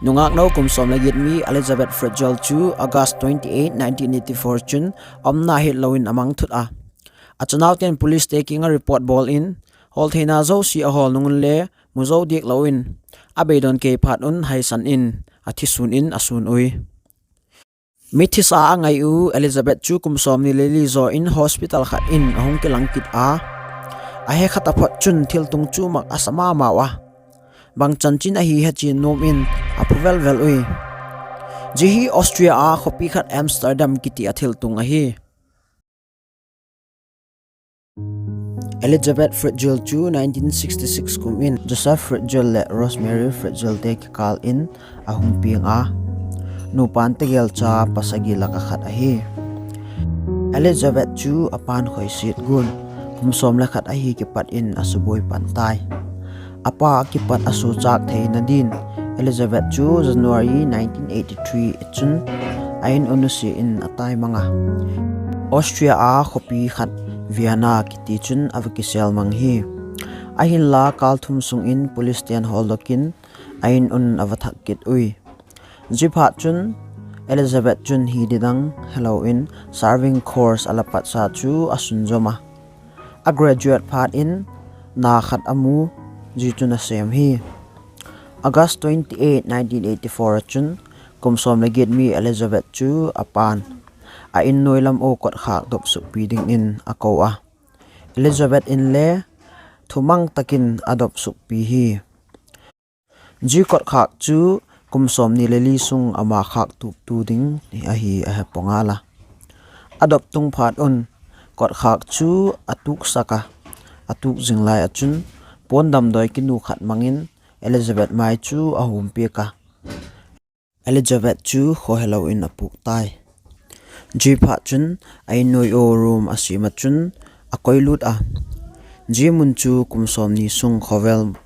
Nungak no kumsom lagit mi Elizabeth fritzl chu August 28, 1984 chun omna hit lawin amang thut a. Achanaw ten police taking a report ball in hol theina zo si a hol nungun le muzo dik lawin abeidon ke phat un hai san in athisun in asun ui. Mithisa angai u Elizabeth chu kumsom ni leli zo in hospital khat in ahong ke langkit a he khata phot chun thil tung chu mak asama mawa bang chanchin a hi hachin nom in approval vel ui ji hi Austria a khopi khat Amsterdam kiti athil tung a hi. Elizabeth fritzl chu 1966 kum in Joseph fritzl le Rosemary fritzl te kal in ahung piang a nupan tegel cha pasagi laka khat a hi. Elizabeth chu apan khoi sit gun kumsom la khat a hi ki pat in asuboi pantai apa ki pat asu chak thei na din. Elizabeth chu January 1983 chun ain unusi in atai manga Austria a khopi khat Vienna kiti chun avakisel mang hi ahin la kalthum sung in police station holdokin ain un avathak kit ui jipha chun Elizabeth chun hi didang hello in serving course alapat sa chu asun joma a graduate phat in na khat amu ji chun a sem hi. August 28, 1984 chun kumsom lagit mi Elizabeth chu apan a in noilam o kot khak dop su piding in ako a Elizabeth in le thumang takin adop su pi hi ji kot khak chu kumsom ni leli sung ama khak tu tu ding a hi a pongala adop tung phat on kot khak chu atuk saka atuk jinglai achun pondam doi kinu khat mangin Elizabeth mai chu ahum pe ka Elizabeth chu kho hello in apuk tai ji pha chun ai noi o room asima chun akoi lut a ji mun chu kumsom ni sung khovel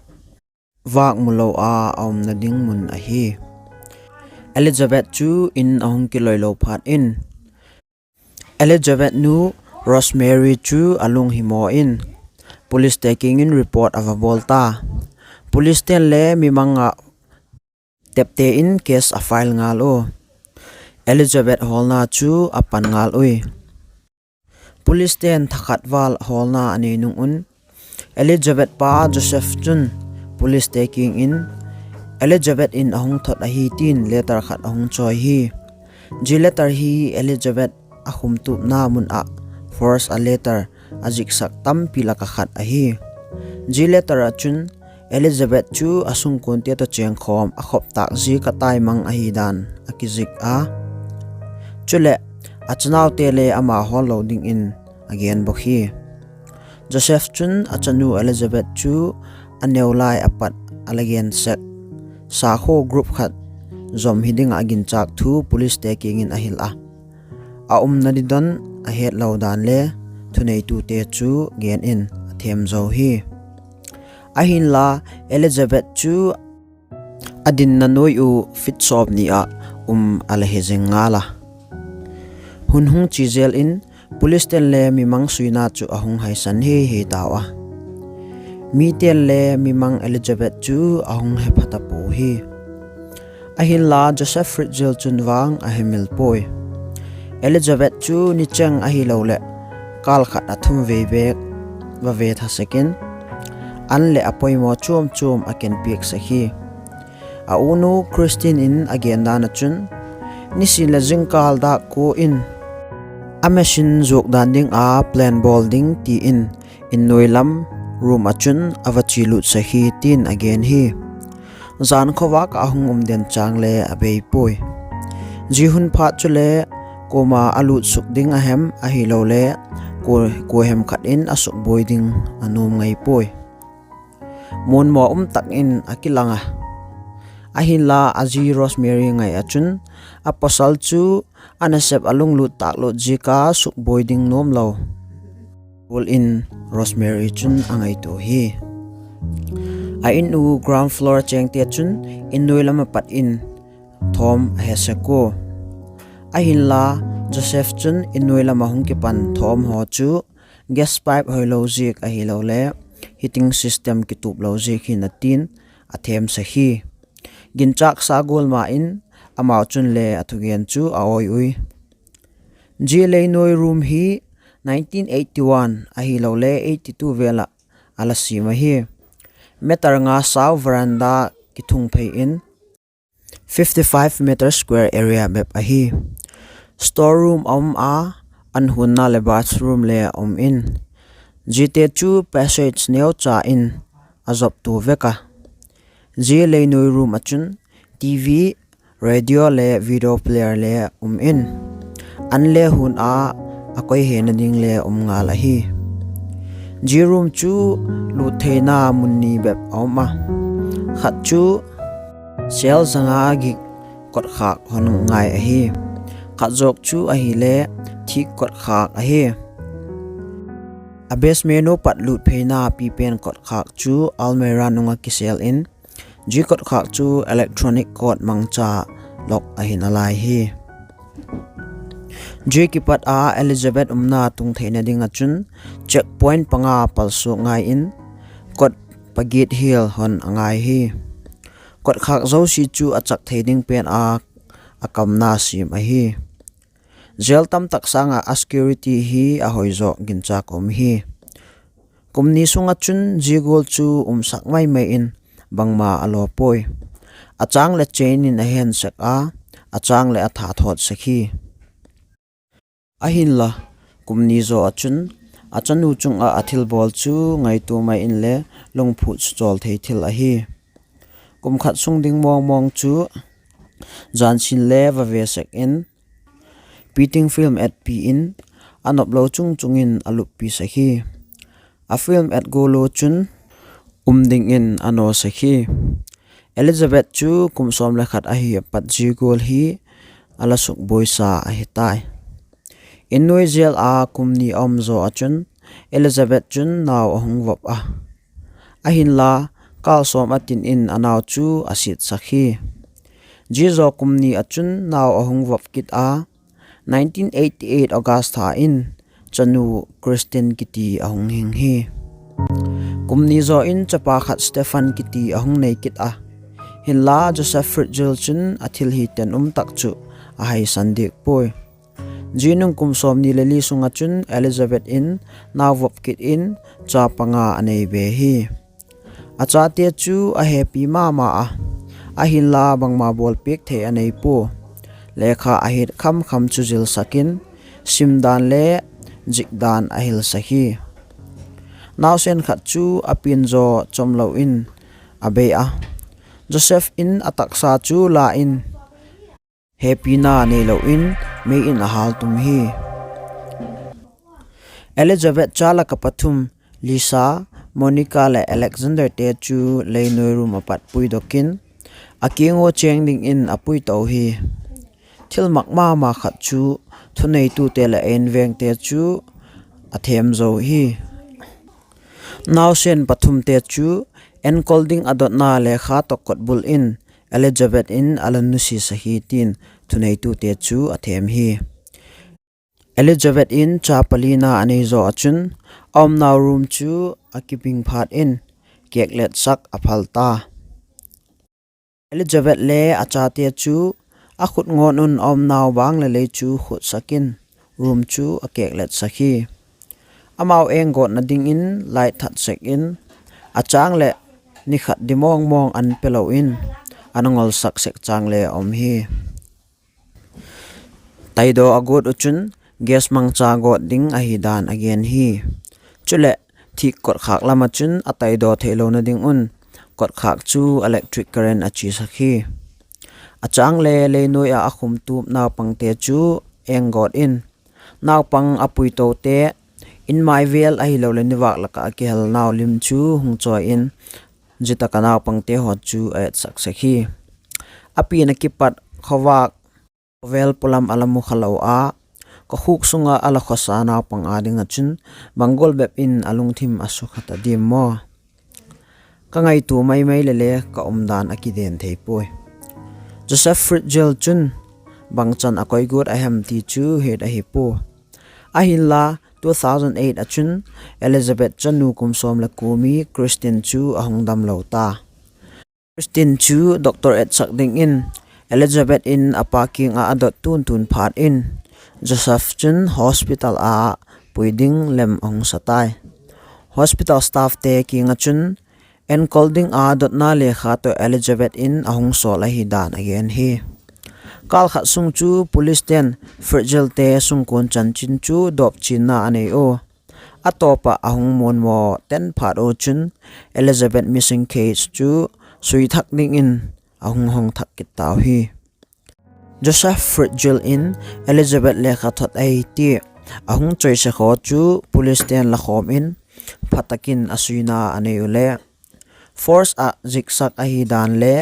wak mulo a om na ding mun a hi. Elizabeth chu in ahung ki loilo phat in Elizabeth nu Rosemary chu alung himo in police taking in report ava volta police ten le mimanga tepte in case a file ngal o Elizabeth holna chu apan ngal ui police ten thakat wal holna ani nung un Elizabeth pa Joseph chun police taking in Elizabeth in ahung thot a hi tin letter khat ahung choi hi ji letter hi Elizabeth ahum tu na mun a force a letter ajik sak tam pilaka khat a hi ji letter a chun Elizabeth chu asung konte to cheng khom a khop tak ji ka tai mang a hi dan akizik a chule achnaw tele ama hol loading in again bokhi Joseph chun achanu Elizabeth chu aneulai apat alagen set sa kho group khat zom hiding agin chak thu police taking in ahil a na didon a het laudan le thunei tu te chu gen in athem zo hi ahin la Elizabeth chu adin na noi u fit sob ni a alhezeng ngala hunhung chizel in police ten le mimang suina chu ahung haisan he tawa mi ten le mimang Elizabeth chu ahung he phatapo hi ahin la Joseph fritzl chunwang ahemil poi Elizabeth chu ni cheng ahi lo le kal khat athum ve bek wa ve tha second an le apoi mo chum aken piek sakhi a unu Christine in again dana chun nisin la jingkal da ko in a machine zok danding a plan bolding ti in noilam room achun avachi lut sahi tin again hi zan khowa ka hungum den chang le abei poi jihun phat chule koma alut suk ding ahem a hi lo le ko hem khat in asuk boyding anum ngai poi mon mo tak in akilanga ahin la aji Rosemary ngai achun apostle chu anasep alung lut tak lo jika suk boyding nom lo all in Rosemary chun angai to hi a in u ground floor cheng te chun in noilama pat in thom hesako ahin la Joseph chun in noilama hung ki pan thom ho chu gas pipe hoi logic a hi lo le heating system ki tup logic hi na tin athem sa hi ginchak sagol ma in amau chun le athugen chu aoi ui ji leinoi room hi 1981 a hi lo le 82 vela ala sima hi meter nga saw veranda ki thung phei in 55 meter square area map a hi storeroom a an hunna le bathroom le in jite chu passage neo cha in azop tu veka ji leinoi room achun tv radio le video player le in an le hun a akoi hen ding le nga la hi ji room chu lu theina munni bep oma khat chu sel zanga gi kot khak hon ngai a hi khat jok chu a hi le thi kot khak a hi a basement no pat lut pheina pi pen kot khak chu almera nunga kisel in ji kot khak chu electronic code mangcha lok a hin alai hi ji ki pat a Elizabeth umna tung theina ding achun checkpoint panga palsu ngai in kot pagit hill hon angai hi kot khak zo si chu achak theding pen a akamna sim a hi zel tam tak sanga security hi a hoizo gincha kom hi kumni sunga chun jigol chu sak mai in bangma alo poi achang le chain in a hen sak a achang le atha thot sakhi ahin la kumni zo achun achanu chung a athil bol chu ngai tu mai in le longphu chol thei thil a hi kum khat sung ding mong chu jan sin le va ve sek in beating film at p in anop lo chung in alup pi sakhi a film at golo chun ding in ano sakhi Elizabeth chu kumsom le khat a hi pat ji gol hi ala suk boisa a hi tai in noi zel a kumni omzo achun Elizabeth chun naw ahung vop a hin la kal som atin in anaw chu asit sakhi jizo kumni achun naw ahung vop kit a 1988 August ha in chanu Christian kiti ahung hing hi kumni zo in chapa khat Stefan kiti ahung nei kit a hin la Joseph fritzl chun athil hi ten tak chu a hai sandik poi jinung kumsom ni leli sunga chun Elizabeth in naw vop kit in cha panga anei be hi acha te chu a happy mama a hin la bangma bol pek the anei po lekha ahit kham chu jil sakin simdan le jikdan ahil sahi naw sen khat chu apin zo chomlo in abe Joseph in ataksa chu la in happy na nei lo in me in a hal tum hi Elizabeth chala kapathum Lisa Monica le Alexander te chu leinoi room apat pui dokin akingo cheng ding in apui to hi thil ma khat chu thunei tu te la en veng te chu athem zo hi naw sen pathum te chu encoding adot na le kha to kot bul in Elizabeth in alanusi sahi tin thunei tu te chu athem hi Elizabeth in chapalina anei zo achun naw room chu akiping phat in keklet sak aphalta Elizabeth le acha te chu a khut ngon un naw bang le chu khut sakin room chu akeklet sakhi amau eng got na ding in light that sek in achang le ni khat dimong an pelo in anangol sak sek chang le hi taido agot uchun gas mang cha got ding a hi dan again hi chule thi kot khak lama chun atai do thelo na ding un kot khak chu electric current achi sakhi achang le noi a akhum tu naw pangte chu eng got in naw pang apui to te in my vel a hi lo le niwak laka kel naw lim chu hung choi in jita kanaw pangte hot chu at sak sakhi api na kipat khawak vel pulam alamu khalo a ko huk sunga ala khosa naw pang ading achun bangol bep in alung thim asukhata dim mo kangai tu mai le ka omdan akiden theipoi Joseph fritzl chun bangchan akoi gut ahe'm ti chu het a hipo ahilla 2008 achun Elizabeth chanu kumsom la kumi Christian chu ahungdam lota Christine chu Dr. et sak ding in Elizabeth in aparking a adot tun phat in Joseph chun hospital a puiding lem ong satai hospital staff te kinga chun en colding a dot na le kha to Elizabeth in ahong sol a hi dan again hi kal khat sung chu police ten fritzl te sung kon chan chin chu dop chin na anei o atopa ahong mon mo ten phat o chun Elizabeth missing case chu sui thak ning in ahong hong thak kit taw hi Joseph fritzl in Elizabeth le kha thot ai ti ahong choi se kho chu police ten la khom in phatakin asuina anei ule force a zigzag a hi dan le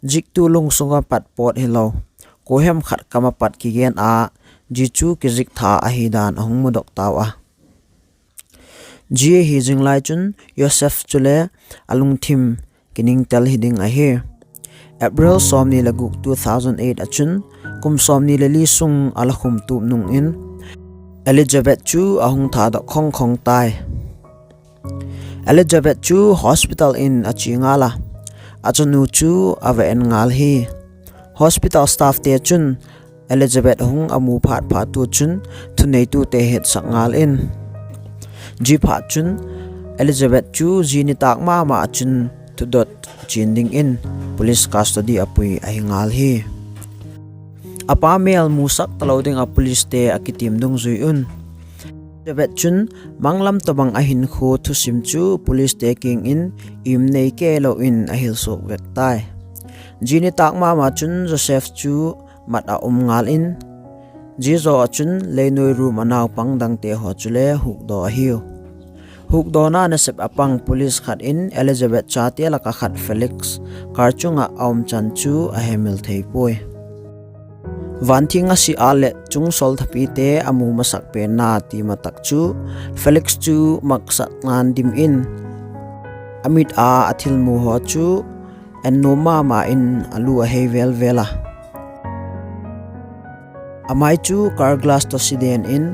jik tu lung sunga pat pot hilo kohem khat kama pat ki gen a ji chu ki zik tha a hi dan ahong mudok taw a ji hi jing lai chun Joseph chule alung thim kining tel hiding a hi April somni laguk 2008 achun kum somni le li sung alakhum tup nung in Elizabeth chu ahung tha da khong khong tai Elizabeth chu hospital in achingala achanu chu ave en ngal hi hospital staff te chun Elizabeth hung amu phat phat tu chun thunei tu te het sak ngal in ji phat chun Elizabeth chu jini tak ma chun to dot chinding in police custody apui ahingal hi apa mel musak taloding a police te akitim dung zui un Elizabeth chun manglam tabang ahin khu thu sim chu police te king in im nei ke lo in a hil sok vek tai jini tak ma chun Joseph chu mat a ngal in jizo chun leinoi room anaw pang dang te ho chule huk do hiu huk do na na sep apang police khat in Elizabeth cha te la ka khat Felix karchunga aum chan chu ahemil thei poi vantinga si ale chung sol thapi te amu masak pe na ti matak chu Felix chu maksa ngan dim in amit a athil mu ho chu en no ma in alu a hevel vela amai chu car glass to siden in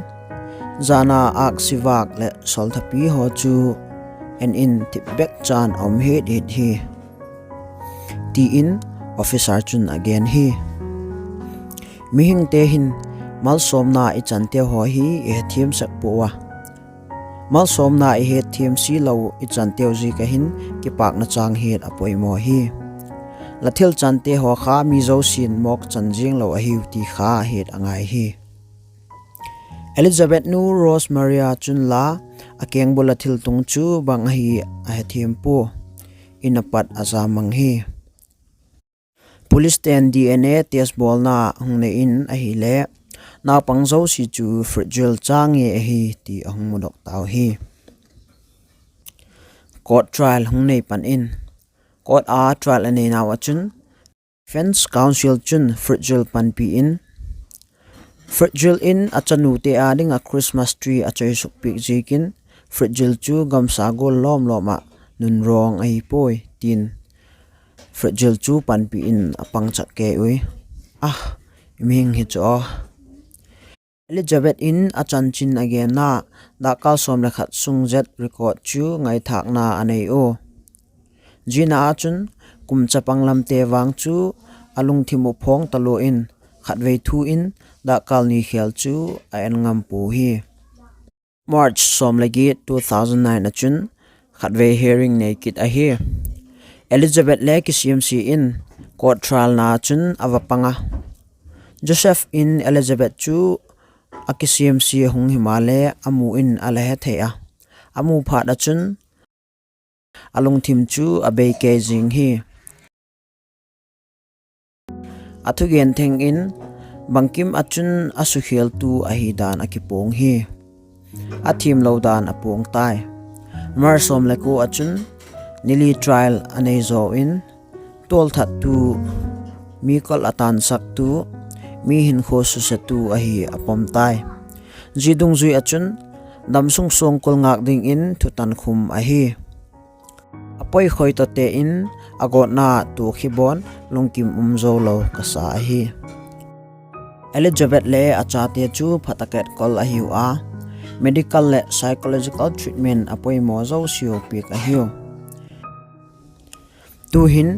zana ak sivak le sol thapi ho chu en in tibek chan om het hi ti in officer chun again hi mihing te hin mal somna I chante ho hi e thiam sak puwa mal somna I he thiam si lo I chante ji ka hin ki pak na chang het apoi mo hi lathil chante ho kha mi zo sin mok chanjing lo a hi ti kha het angai hi Elizabeth nu Rosemaria chun la akeng bola thil tung chu bang hi a he thiam pu inapat azamang hi police ten DNA test bol na hungne in a hi le na pangzo si chu fritzl chang e hi ti ahung modok taw hi court trial hungne pan in court a trial ane na wachun defense counsel chun fritzl pan pi in fritzl in achanu te ading a Christmas tree a choi suk pik jikin fritzl chu gamsa gol lom loma nun rong ai poi tin fritzl chu pan pi in apang chak ke ui ming hi cho Elizabeth in achan chin again na da kal som le khat sung jet record chu ngai thak na anei o jina achun kum chapang lam te wang chu alung thimu phong talo in khat ve thu in da kal ni khel chu a en ngam pu hi March som lagi 2009 achun khat ve hearing naked a hi Elizabeth le ki CMC in court trial na chun avapanga Joseph in Elizabeth chu aki CMC hung himale amu in alahe theya amu phat achun alung thim chu abe ke jing hi athugen theng in bangkim achun asukhel tu ahidan akipong hi athim lodan apong tai marsom leko achun nili trial anei zo in tol that tu mi kol atan sak tu mi hin kho su se tu ahi apom tai jidung zui achun damsung song kol ngak ding in thutan khum ahi apoi khoi to te in agot na tu khibon longkim umzo lo kasa ahi Elizabeth le achate chu phataket kol ahiu a medical le psychological treatment apoi mo zo sio pik ahiu tu hin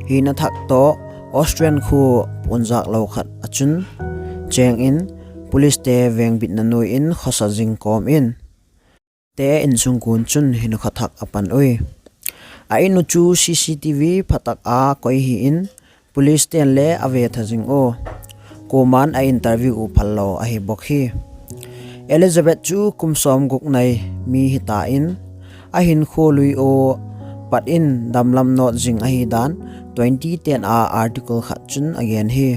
hi na thak to Austrian khu punjak lo khat achun cheng in police te veng bit na noi in khosa jing kom in te in chung kun chun hinu khathak apan oi a inu chu CCTV phatak a koi hi in police ten le ave thajing o koman a interview u phallo a hi bok hi Elizabeth chu kumsom guk nai mi hita in a hin kholui o pat in damlam not jing a hi dan 2010 a article khat chun again hi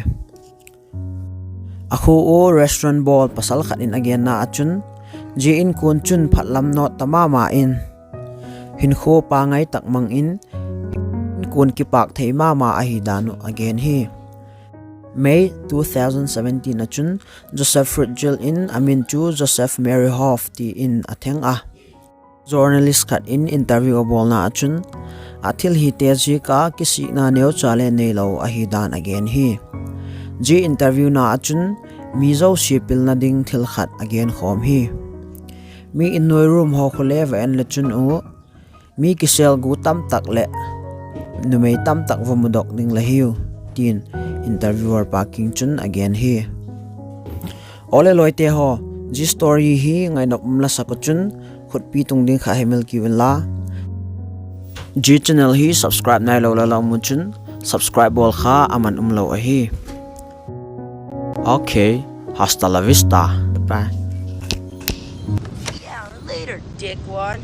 akhu o restaurant ball pasal khat in again na achun ji in kun chun phatlam not tamama in hin kho pa ngai tak mang in kun ki pak thei mama a hi danu again hi May 2017 achun Joseph Fritzl in amin chu Joseph Mary Hoff ti in atheng a journalist khat in interview a bol na achun athil hi te ji ka kisi na neo chale nei lo a hi dan again hi ji interview na achun mi zo shipil na ding thil khat again khom hi mi in noi room ho khole va en le chun u mi kisel gu tam tak le numei tam tak vomudok ding la hiu tin interviewer parking chun again hi ole loite ho ji story hi ngai nop mla sakachun khut pi tung ding kha hemel ki la ji channel hi subscribe nai lo la mu chun subscribe bol kha aman lo a hi okay hasta la vista bye Yeah, later, dickwad.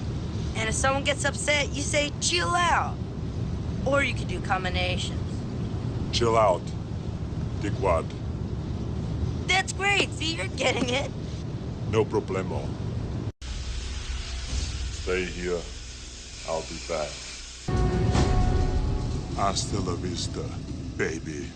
And if someone gets upset, you say chill out. Or you could do combinations. Chill out, dickwad. That's great. See, you're getting it. No problemo. Stay here. I'll be back. Hasta la vista, baby.